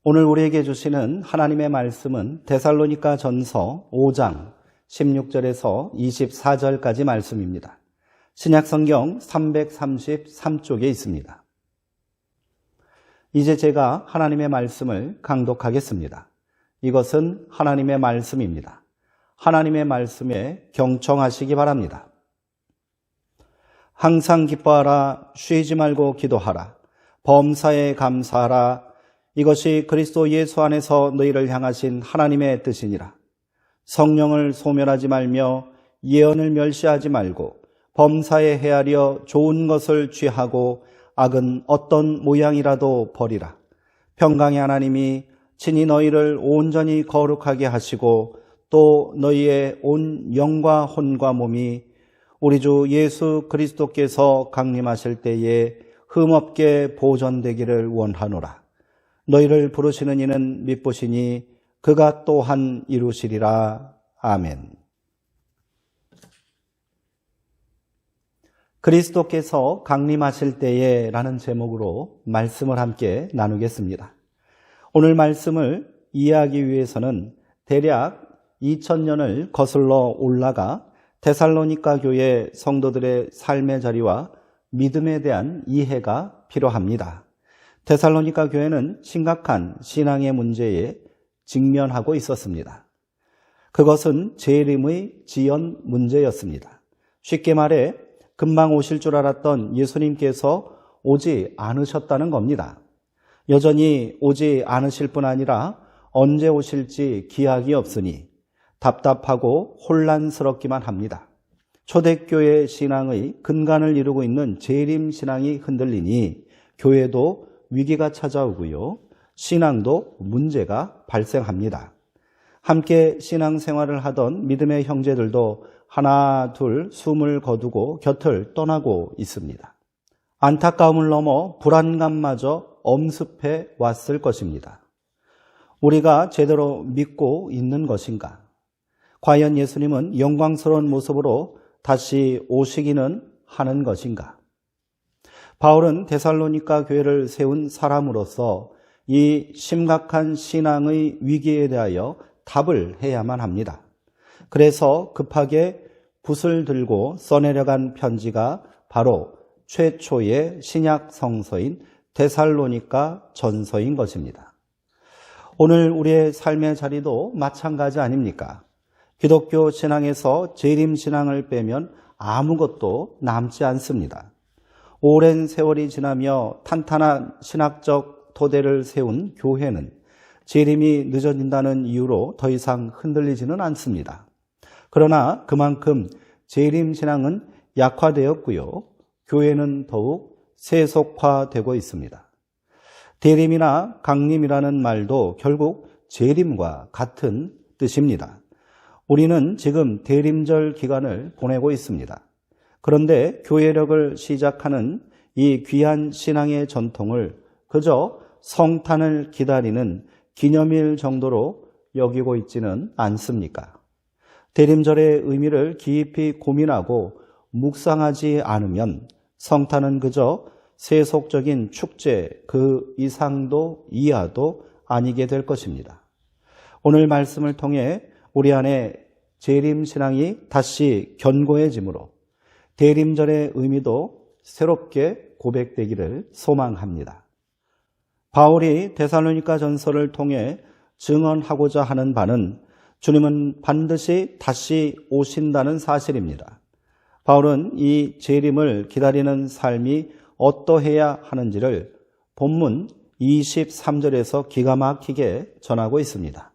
오늘 우리에게 주시는 하나님의 말씀은 데살로니가 전서 5장 16절에서 24절까지 말씀입니다. 신약성경 333쪽에 있습니다. 이제 제가 하나님의 말씀을 강독하겠습니다. 이것은 하나님의 말씀입니다. 하나님의 말씀에 경청하시기 바랍니다. 항상 기뻐하라, 쉬지 말고 기도하라, 범사에 감사하라. 이것이 그리스도 예수 안에서 너희를 향하신 하나님의 뜻이니라. 성령을 소멸하지 말며 예언을 멸시하지 말고 범사에 헤아려 좋은 것을 취하고 악은 어떤 모양이라도 버리라. 평강의 하나님이 친히 너희를 온전히 거룩하게 하시고 또 너희의 온 영과 혼과 몸이 우리 주 예수 그리스도께서 강림하실 때에 흠없게 보존되기를 원하노라. 너희를 부르시는 이는 미쁘시니 그가 또한 이루시리라. 아멘. 그리스도께서 강림하실 때에 라는 제목으로 말씀을 함께 나누겠습니다. 오늘 말씀을 이해하기 위해서는 대략 2000년을 거슬러 올라가 데살로니가 교회 성도들의 삶의 자리와 믿음에 대한 이해가 필요합니다. 데살로니가 교회는 심각한 신앙의 문제에 직면하고 있었습니다. 그것은 재림의 지연 문제였습니다. 쉽게 말해 금방 오실 줄 알았던 예수님께서 오지 않으셨다는 겁니다. 여전히 오지 않으실 뿐 아니라 언제 오실지 기약이 없으니 답답하고 혼란스럽기만 합니다. 초대교회 신앙의 근간을 이루고 있는 재림 신앙이 흔들리니 교회도 위기가 찾아오고요. 신앙도 문제가 발생합니다. 함께 신앙생활을 하던 믿음의 형제들도 하나 둘 숨을 거두고 곁을 떠나고 있습니다. 안타까움을 넘어 불안감마저 엄습해 왔을 것입니다. 우리가 제대로 믿고 있는 것인가? 과연 예수님은 영광스러운 모습으로 다시 오시기는 하는 것인가? 바울은 데살로니가 교회를 세운 사람으로서 이 심각한 신앙의 위기에 대하여 답을 해야만 합니다. 그래서 급하게 붓을 들고 써내려간 편지가 바로 최초의 신약 성서인 데살로니가 전서인 것입니다. 오늘 우리의 삶의 자리도 마찬가지 아닙니까? 기독교 신앙에서 재림 신앙을 빼면 아무것도 남지 않습니다. 오랜 세월이 지나며 탄탄한 신학적 토대를 세운 교회는 재림이 늦어진다는 이유로 더 이상 흔들리지는 않습니다. 그러나 그만큼 재림 신앙은 약화되었고요. 교회는 더욱 세속화되고 있습니다. 대림이나 강림이라는 말도 결국 재림과 같은 뜻입니다. 우리는 지금 대림절 기간을 보내고 있습니다. 그런데 교회력을 시작하는 이 귀한 신앙의 전통을 그저 성탄을 기다리는 기념일 정도로 여기고 있지는 않습니까? 대림절의 의미를 깊이 고민하고 묵상하지 않으면 성탄은 그저 세속적인 축제 그 이상도 이하도 아니게 될 것입니다. 오늘 말씀을 통해 우리 안에 재림 신앙이 다시 견고해지므로 대림절의 의미도 새롭게 고백되기를 소망합니다. 바울이 데살로니가 전서를 통해 증언하고자 하는 바는 주님은 반드시 다시 오신다는 사실입니다. 바울은 이 재림을 기다리는 삶이 어떠해야 하는지를 본문 23절에서 기가 막히게 전하고 있습니다.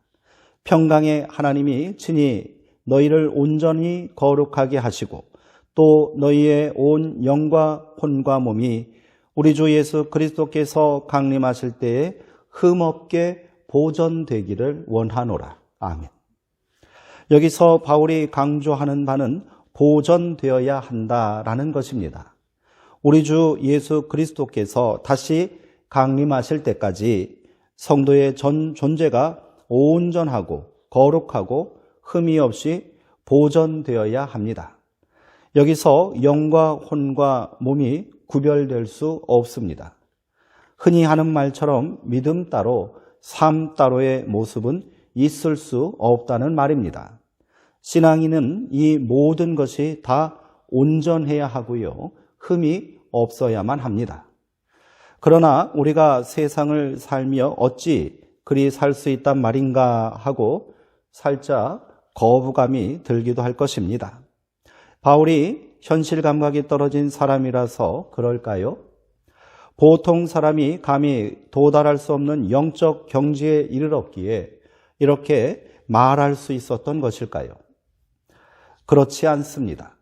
평강의 하나님이 친히 너희를 온전히 거룩하게 하시고 또 너희의 온 영과 혼과 몸이 우리 주 예수 그리스도께서 강림하실 때에 흠없게 보존되기를 원하노라. 아멘. 여기서 바울이 강조하는 바는 보존되어야 한다라는 것입니다. 우리 주 예수 그리스도께서 다시 강림하실 때까지 성도의 전 존재가 온전하고 거룩하고 흠이 없이 보존되어야 합니다. 여기서 영과 혼과 몸이 구별될 수 없습니다. 흔히 하는 말처럼 믿음 따로 삶 따로의 모습은 있을 수 없다는 말입니다. 신앙인은 이 모든 것이 다 온전해야 하고요. 흠이 없어야만 합니다. 그러나 우리가 세상을 살며 어찌 그리 살 수 있단 말인가 하고 살짝 거부감이 들기도 할 것입니다. 바울이 현실 감각이 떨어진 사람이라서 그럴까요? 보통 사람이 감히 도달할 수 없는 영적 경지에 이르렀기에 이렇게 말할 수 있었던 것일까요? 그렇지 않습니다.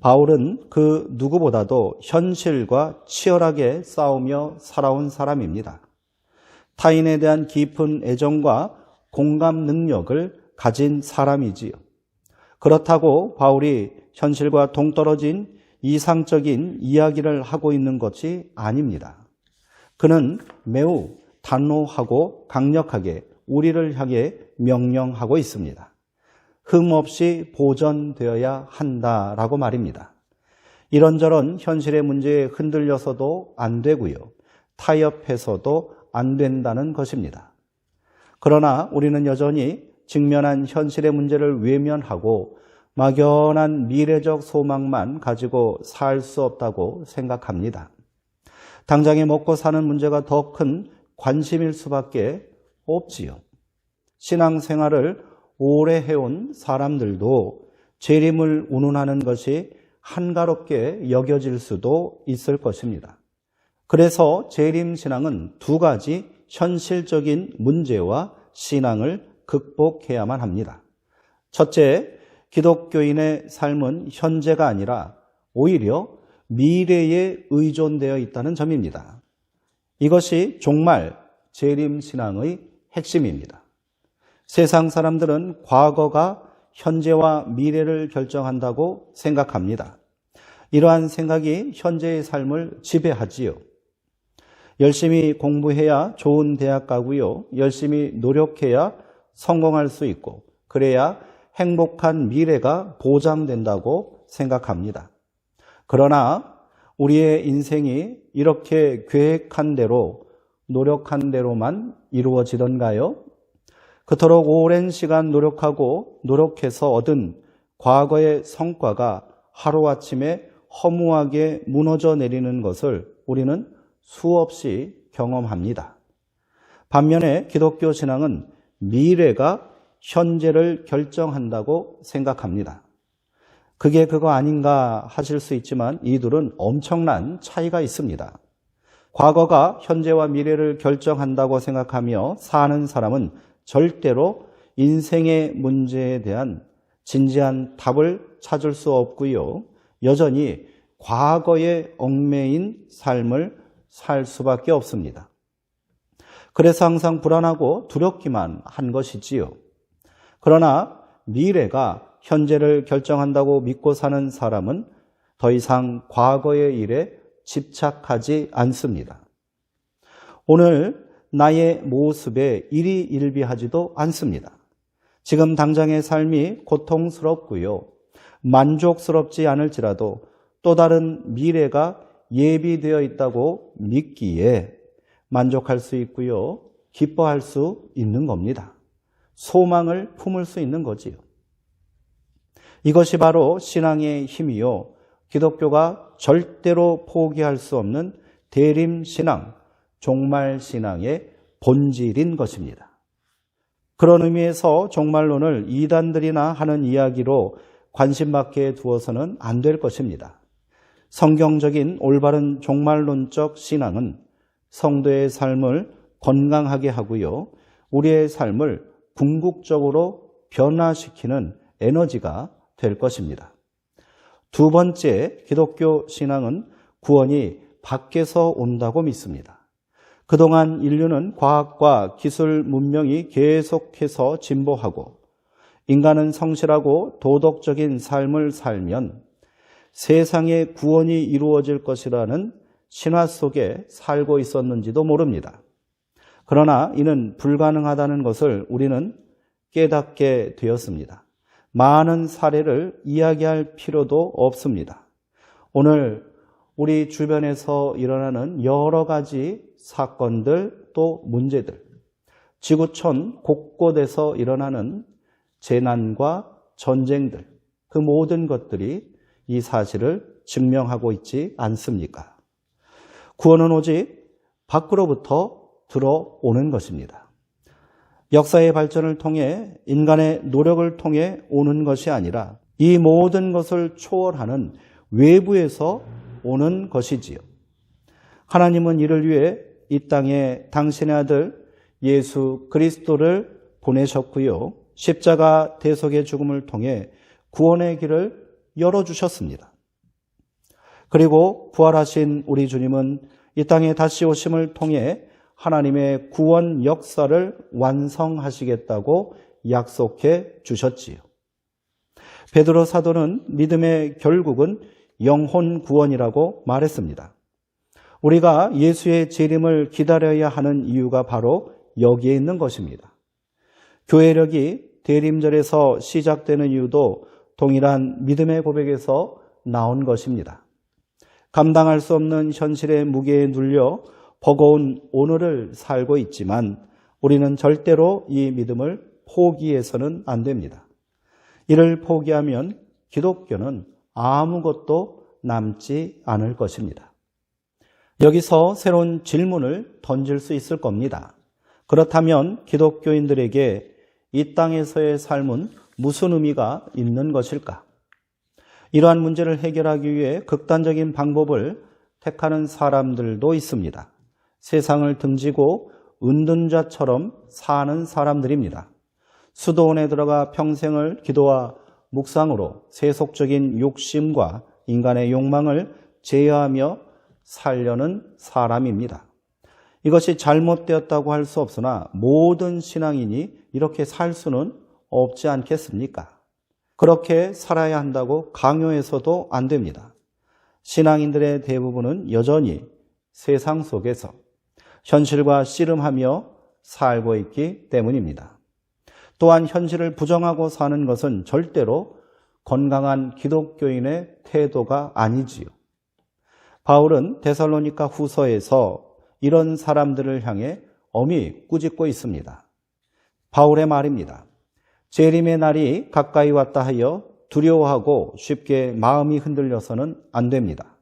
바울은 그 누구보다도 현실과 치열하게 싸우며 살아온 사람입니다. 타인에 대한 깊은 애정과 공감 능력을 가진 사람이지요. 그렇다고 바울이 현실과 동떨어진 이상적인 이야기를 하고 있는 것이 아닙니다. 그는 매우 단호하고 강력하게 우리를 향해 명령하고 있습니다. 흠 없이 보존되어야 한다라고 말입니다. 이런저런 현실의 문제에 흔들려서도 안 되고요. 타협해서도 안 된다는 것입니다. 그러나 우리는 여전히 직면한 현실의 문제를 외면하고 막연한 미래적 소망만 가지고 살 수 없다고 생각합니다. 당장에 먹고 사는 문제가 더 큰 관심일 수밖에 없지요. 신앙생활을 오래 해온 사람들도 재림을 운운하는 것이 한가롭게 여겨질 수도 있을 것입니다. 그래서 재림신앙은 두 가지 현실적인 문제와 신앙을 극복해야만 합니다. 첫째, 기독교인의 삶은 현재가 아니라 오히려 미래에 의존되어 있다는 점입니다. 이것이 종말 재림신앙의 핵심입니다. 세상 사람들은 과거가 현재와 미래를 결정한다고 생각합니다. 이러한 생각이 현재의 삶을 지배하지요. 열심히 공부해야 좋은 대학 가고요. 열심히 노력해야 성공할 수 있고 그래야 행복한 미래가 보장된다고 생각합니다. 그러나 우리의 인생이 이렇게 계획한 대로 노력한 대로만 이루어지던가요? 그토록 오랜 시간 노력해서 얻은 과거의 성과가 하루아침에 허무하게 무너져 내리는 것을 우리는 수없이 경험합니다. 반면에 기독교 신앙은 미래가 현재를 결정한다고 생각합니다. 그게 그거 아닌가 하실 수 있지만 이 둘은 엄청난 차이가 있습니다. 과거가 현재와 미래를 결정한다고 생각하며 사는 사람은 절대로 인생의 문제에 대한 진지한 답을 찾을 수 없고요. 여전히 과거에 얽매인 삶을 살 수밖에 없습니다. 그래서 항상 불안하고 두렵기만 한 것이지요. 그러나 미래가 현재를 결정한다고 믿고 사는 사람은 더 이상 과거의 일에 집착하지 않습니다. 오늘 나의 모습에 일희일비하지도 않습니다. 지금 당장의 삶이 고통스럽고요. 만족스럽지 않을지라도 또 다른 미래가 예비되어 있다고 믿기에 만족할 수 있고요. 기뻐할 수 있는 겁니다. 소망을 품을 수 있는 거지요. 이것이 바로 신앙의 힘이요. 기독교가 절대로 포기할 수 없는 대림신앙, 종말신앙의 본질인 것입니다. 그런 의미에서 종말론을 이단들이나 하는 이야기로 관심받게 두어서는 안 될 것입니다. 성경적인 올바른 종말론적 신앙은 성도의 삶을 건강하게 하고요. 우리의 삶을 궁극적으로 변화시키는 에너지가 될 것입니다. 두 번째, 기독교 신앙은 구원이 밖에서 온다고 믿습니다. 그동안 인류는 과학과 기술 문명이 계속해서 진보하고 인간은 성실하고 도덕적인 삶을 살면 세상의 구원이 이루어질 것이라는 신화 속에 살고 있었는지도 모릅니다. 그러나 이는 불가능하다는 것을 우리는 깨닫게 되었습니다. 많은 사례를 이야기할 필요도 없습니다. 오늘 우리 주변에서 일어나는 여러 가지 사건들 또 문제들, 지구촌 곳곳에서 일어나는 재난과 전쟁들, 그 모든 것들이 이 사실을 증명하고 있지 않습니까? 구원은 오직 밖으로부터 들어오는 것입니다. 역사의 발전을 통해 인간의 노력을 통해 오는 것이 아니라 이 모든 것을 초월하는 외부에서 오는 것이지요. 하나님은 이를 위해 이 땅에 당신의 아들 예수 그리스도를 보내셨고요. 십자가 대속의 죽음을 통해 구원의 길을 열어주셨습니다. 그리고 부활하신 우리 주님은 이 땅에 다시 오심을 통해 하나님의 구원 역사를 완성하시겠다고 약속해 주셨지요. 베드로 사도는 믿음의 결국은 영혼 구원이라고 말했습니다. 우리가 예수의 재림을 기다려야 하는 이유가 바로 여기에 있는 것입니다. 교회력이 대림절에서 시작되는 이유도 동일한 믿음의 고백에서 나온 것입니다. 감당할 수 없는 현실의 무게에 눌려 버거운 오늘을 살고 있지만 우리는 절대로 이 믿음을 포기해서는 안 됩니다. 이를 포기하면 기독교는 아무것도 남지 않을 것입니다. 여기서 새로운 질문을 던질 수 있을 겁니다. 그렇다면 기독교인들에게 이 땅에서의 삶은 무슨 의미가 있는 것일까? 이러한 문제를 해결하기 위해 극단적인 방법을 택하는 사람들도 있습니다. 세상을 등지고 은둔자처럼 사는 사람들입니다. 수도원에 들어가 평생을 기도와 묵상으로 세속적인 욕심과 인간의 욕망을 제어하며 살려는 사람입니다. 이것이 잘못되었다고 할 수 없으나 모든 신앙인이 이렇게 살 수는 없지 않겠습니까? 그렇게 살아야 한다고 강요해서도 안 됩니다. 신앙인들의 대부분은 여전히 세상 속에서 현실과 씨름하며 살고 있기 때문입니다. 또한 현실을 부정하고 사는 것은 절대로 건강한 기독교인의 태도가 아니지요. 바울은 데살로니가 후서에서 이런 사람들을 향해 엄히 꾸짖고 있습니다. 바울의 말입니다. 재림의 날이 가까이 왔다 하여 두려워하고 쉽게 마음이 흔들려서는 안 됩니다.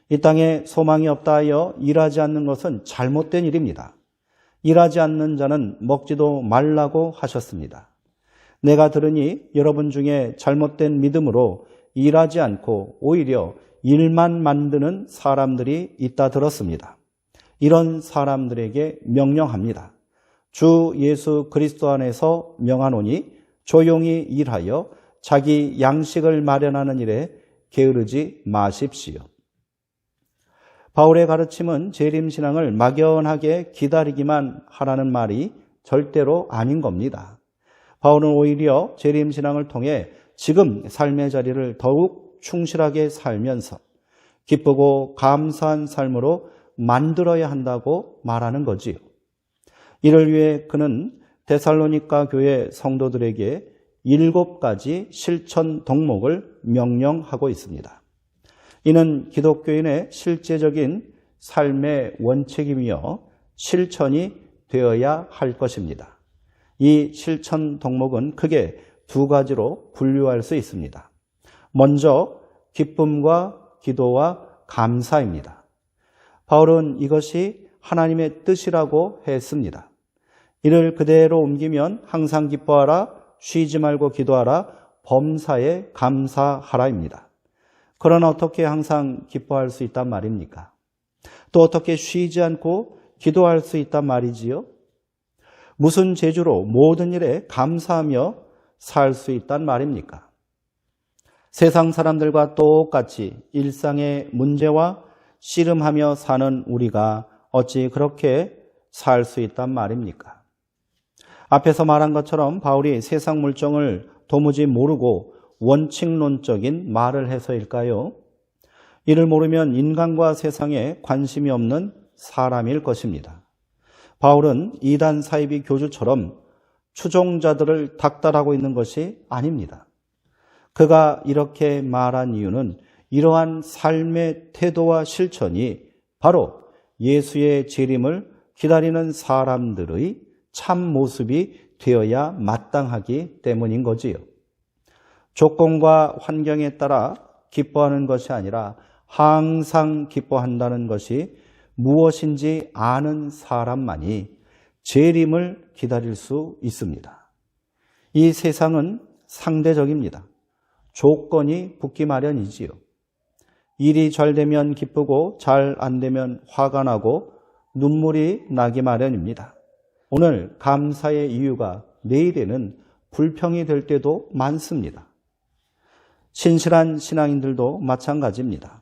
이 땅에 소망이 없다 하여 일하지 않는 것은 잘못된 일입니다. 일하지 않는 자는 먹지도 말라고 하셨습니다. 내가 들으니 여러분 중에 잘못된 믿음으로 일하지 않고 오히려 일만 만드는 사람들이 있다 들었습니다. 이런 사람들에게 명령합니다. 주 예수 그리스도 안에서 명하노니 조용히 일하여 자기 양식을 마련하는 일에 게으르지 마십시오. 바울의 가르침은 재림신앙을 막연하게 기다리기만 하라는 말이 절대로 아닌 겁니다. 바울은 오히려 재림신앙을 통해 지금 삶의 자리를 더욱 충실하게 살면서 기쁘고 감사한 삶으로 만들어야 한다고 말하는 거지요. 이를 위해 그는 데살로니가 교회 성도들에게 7가지 실천 덕목을 명령하고 있습니다. 이는 기독교인의 실제적인 삶의 원칙이며 실천이 되어야 할 것입니다. 이 실천 덕목은 크게 2가지로 분류할 수 있습니다. 먼저 기쁨과 기도와 감사입니다. 바울은 이것이 하나님의 뜻이라고 했습니다. 이를 그대로 옮기면 항상 기뻐하라, 쉬지 말고 기도하라, 범사에 감사하라입니다. 그러나 어떻게 항상 기뻐할 수 있단 말입니까? 또 어떻게 쉬지 않고 기도할 수 있단 말이지요? 무슨 재주로 모든 일에 감사하며 살 수 있단 말입니까? 세상 사람들과 똑같이 일상의 문제와 씨름하며 사는 우리가 어찌 그렇게 살 수 있단 말입니까? 앞에서 말한 것처럼 바울이 세상 물정을 도무지 모르고 원칙론적인 말을 해서일까요? 이를 모르면 인간과 세상에 관심이 없는 사람일 것입니다. 바울은 이단 사이비 교주처럼 추종자들을 닥달하고 있는 것이 아닙니다. 그가 이렇게 말한 이유는 이러한 삶의 태도와 실천이 바로 예수의 재림을 기다리는 사람들의 참 모습이 되어야 마땅하기 때문인 거지요. 조건과 환경에 따라 기뻐하는 것이 아니라 항상 기뻐한다는 것이 무엇인지 아는 사람만이 재림을 기다릴 수 있습니다. 이 세상은 상대적입니다. 조건이 붙기 마련이지요. 일이 잘 되면 기쁘고 잘 안 되면 화가 나고 눈물이 나기 마련입니다. 오늘 감사의 이유가 내일에는 불평이 될 때도 많습니다. 신실한 신앙인들도 마찬가지입니다.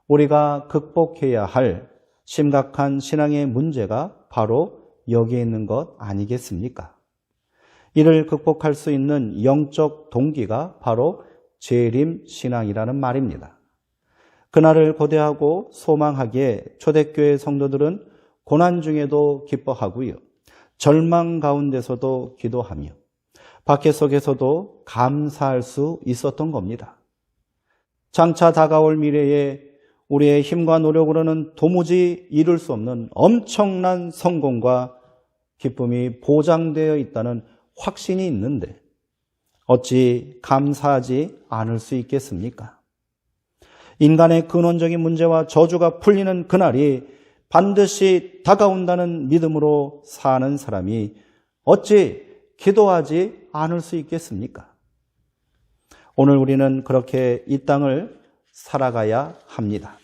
우리가 극복해야 할 심각한 신앙의 문제가 바로 여기에 있는 것 아니겠습니까? 이를 극복할 수 있는 영적 동기가 바로 재림 신앙이라는 말입니다. 그날을 고대하고 소망하기에 초대교회 성도들은 고난 중에도 기뻐하고요. 절망 가운데서도 기도하며 박해 속에서도 감사할 수 있었던 겁니다. 장차 다가올 미래에 우리의 힘과 노력으로는 도무지 이룰 수 없는 엄청난 성공과 기쁨이 보장되어 있다는 확신이 있는데 어찌 감사하지 않을 수 있겠습니까? 인간의 근원적인 문제와 저주가 풀리는 그날이 반드시 다가온다는 믿음으로 사는 사람이 어찌 기도하지 않을 수 있겠습니까? 오늘 우리는 그렇게 이 땅을 살아가야 합니다.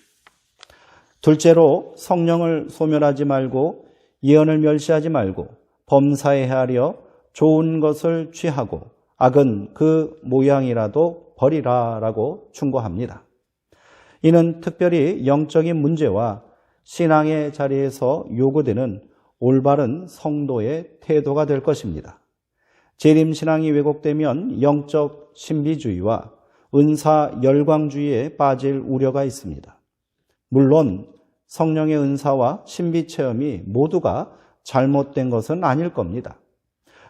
둘째로 성령을 소멸하지 말고 예언을 멸시하지 말고 범사에 헤아려 좋은 것을 취하고 악은 그 모양이라도 버리라라고 충고합니다. 이는 특별히 영적인 문제와 신앙의 자리에서 요구되는 올바른 성도의 태도가 될 것입니다. 재림신앙이 왜곡되면 영적 신비주의와 은사 열광주의에 빠질 우려가 있습니다. 물론 성령의 은사와 신비 체험이 모두가 잘못된 것은 아닐 겁니다.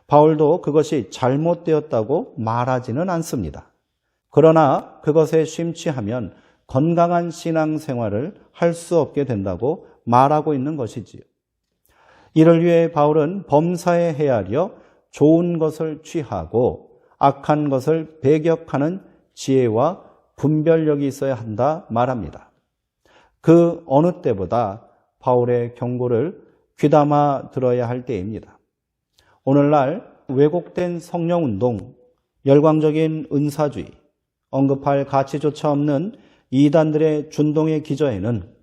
바울도 그것이 잘못되었다고 말하지는 않습니다. 그러나 그것에 심취하면 건강한 신앙생활을 할 수 없게 된다고 말하고 있는 것이지요. 이를 위해 바울은 범사에 헤아려 좋은 것을 취하고 악한 것을 배격하는 지혜와 분별력이 있어야 한다 말합니다. 그 어느 때보다 바울의 경고를 귀담아 들어야 할 때입니다. 오늘날 왜곡된 성령운동, 열광적인 은사주의, 언급할 가치조차 없는 이단들의 준동의 기저에는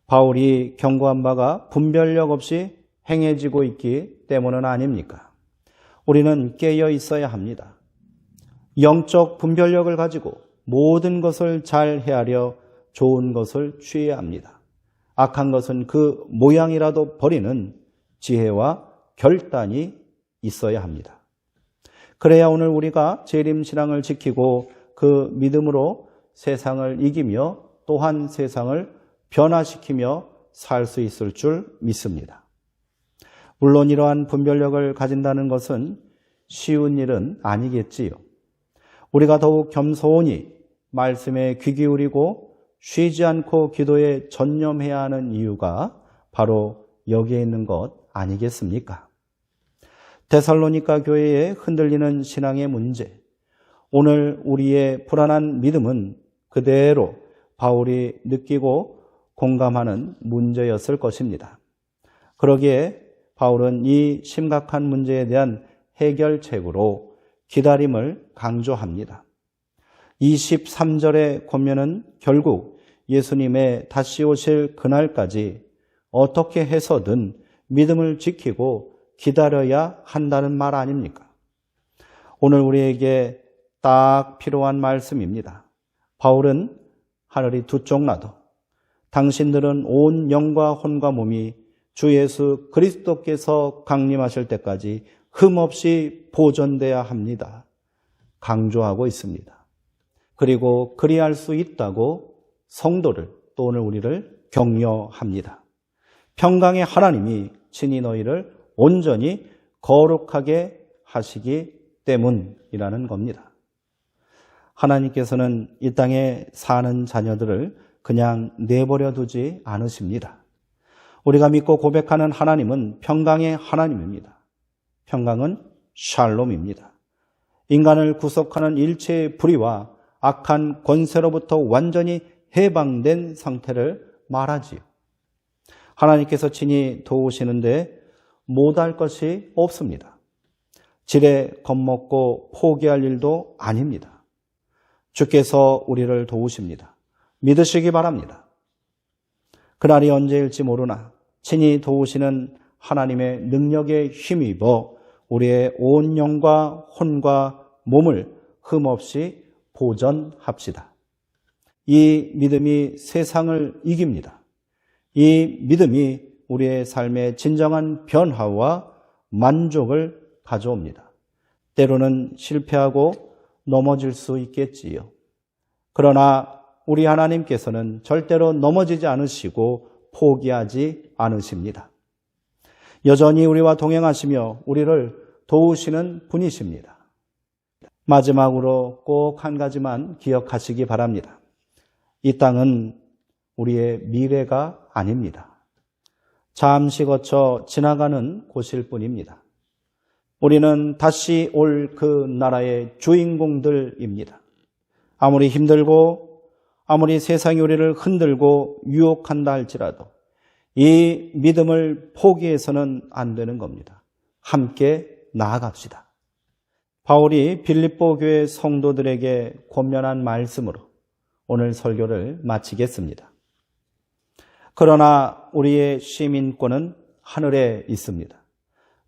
바울이 경고한 바가 분별력 없이 행해지고 있기 때문은 아닙니까? 우리는 깨어 있어야 합니다. 영적 분별력을 가지고 모든 것을 잘 헤아려 좋은 것을 취해야 합니다. 악한 것은 그 모양이라도 버리는 지혜와 결단이 있어야 합니다. 그래야 오늘 우리가 재림신앙을 지키고 그 믿음으로 세상을 이기며 또한 세상을 변화시키며 살 수 있을 줄 믿습니다. 물론 이러한 분별력을 가진다는 것은 쉬운 일은 아니겠지요. 우리가 더욱 겸손히 말씀에 귀 기울이고 쉬지 않고 기도에 전념해야 하는 이유가 바로 여기에 있는 것 아니겠습니까? 데살로니가 교회의 흔들리는 신앙의 문제, 오늘 우리의 불안한 믿음은 그대로 바울이 느끼고 공감하는 문제였을 것입니다. 그러기에 바울은 이 심각한 문제에 대한 해결책으로 기다림을 강조합니다. 23절의 권면은 결국 예수님의 다시 오실 그날까지 어떻게 해서든 믿음을 지키고 기다려야 한다는 말 아닙니까? 오늘 우리에게 딱 필요한 말씀입니다. 바울은 하늘이 두 쪽 나도 당신들은 온 영과 혼과 몸이 주 예수 그리스도께서 강림하실 때까지 흠없이 보존돼야 합니다. 강조하고 있습니다. 그리고 그리할 수 있다고 성도를 또 오늘 우리를 격려합니다. 평강의 하나님이 친히 너희를 온전히 거룩하게 하시기 때문이라는 겁니다. 하나님께서는 이 땅에 사는 자녀들을 그냥 내버려 두지 않으십니다. 우리가 믿고 고백하는 하나님은 평강의 하나님입니다. 평강은 샬롬입니다. 인간을 구속하는 일체의 불의와 악한 권세로부터 완전히 해방된 상태를 말하지요. 하나님께서 친히 도우시는데 못할 것이 없습니다. 지레 겁먹고 포기할 일도 아닙니다. 주께서 우리를 도우십니다. 믿으시기 바랍니다. 그날이 언제일지 모르나 친히 도우시는 하나님의 능력에 힘입어 우리의 온 영과 혼과 몸을 흠없이 보전합시다. 이 믿음이 세상을 이깁니다. 이 믿음이 우리의 삶의 진정한 변화와 만족을 가져옵니다. 때로는 실패하고 넘어질 수 있겠지요. 그러나 우리 하나님께서는 절대로 넘어지지 않으시고 포기하지 않으십니다. 여전히 우리와 동행하시며 우리를 도우시는 분이십니다. 마지막으로 꼭 한 가지만 기억하시기 바랍니다. 이 땅은 우리의 미래가 아닙니다. 잠시 거쳐 지나가는 곳일 뿐입니다. 우리는 다시 올 그 나라의 주인공들입니다. 아무리 힘들고 아무리 세상이 우리를 흔들고 유혹한다 할지라도 이 믿음을 포기해서는 안 되는 겁니다. 함께 나아갑시다. 바울이 빌립보 교회 성도들에게 권면한 말씀으로 오늘 설교를 마치겠습니다. 그러나 우리의 시민권은 하늘에 있습니다.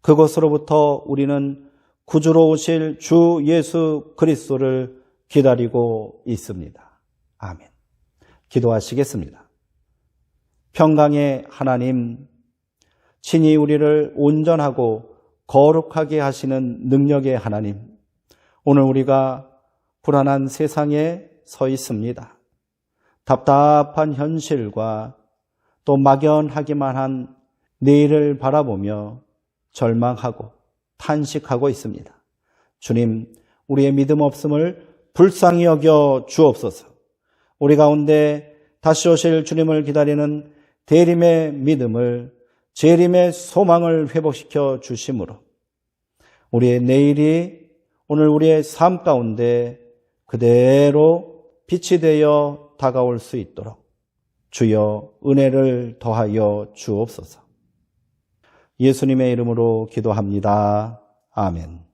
그곳으로부터 우리는 구주로 오실 주 예수 그리스도를 기다리고 있습니다. 아멘. 기도하시겠습니다. 평강의 하나님, 친히 우리를 온전하고 거룩하게 하시는 능력의 하나님, 오늘 우리가 불안한 세상에 서 있습니다. 답답한 현실과 또 막연하기만 한 내일을 바라보며 절망하고 탄식하고 있습니다. 주님, 우리의 믿음 없음을 불쌍히 여겨 주옵소서. 우리 가운데 다시 오실 주님을 기다리는 대림의 믿음을, 재림의 소망을 회복시켜 주심으로 우리의 내일이 오늘 우리의 삶 가운데 그대로 빛이 되어 다가올 수 있도록 주여 은혜를 더하여 주옵소서. 예수님의 이름으로 기도합니다. 아멘.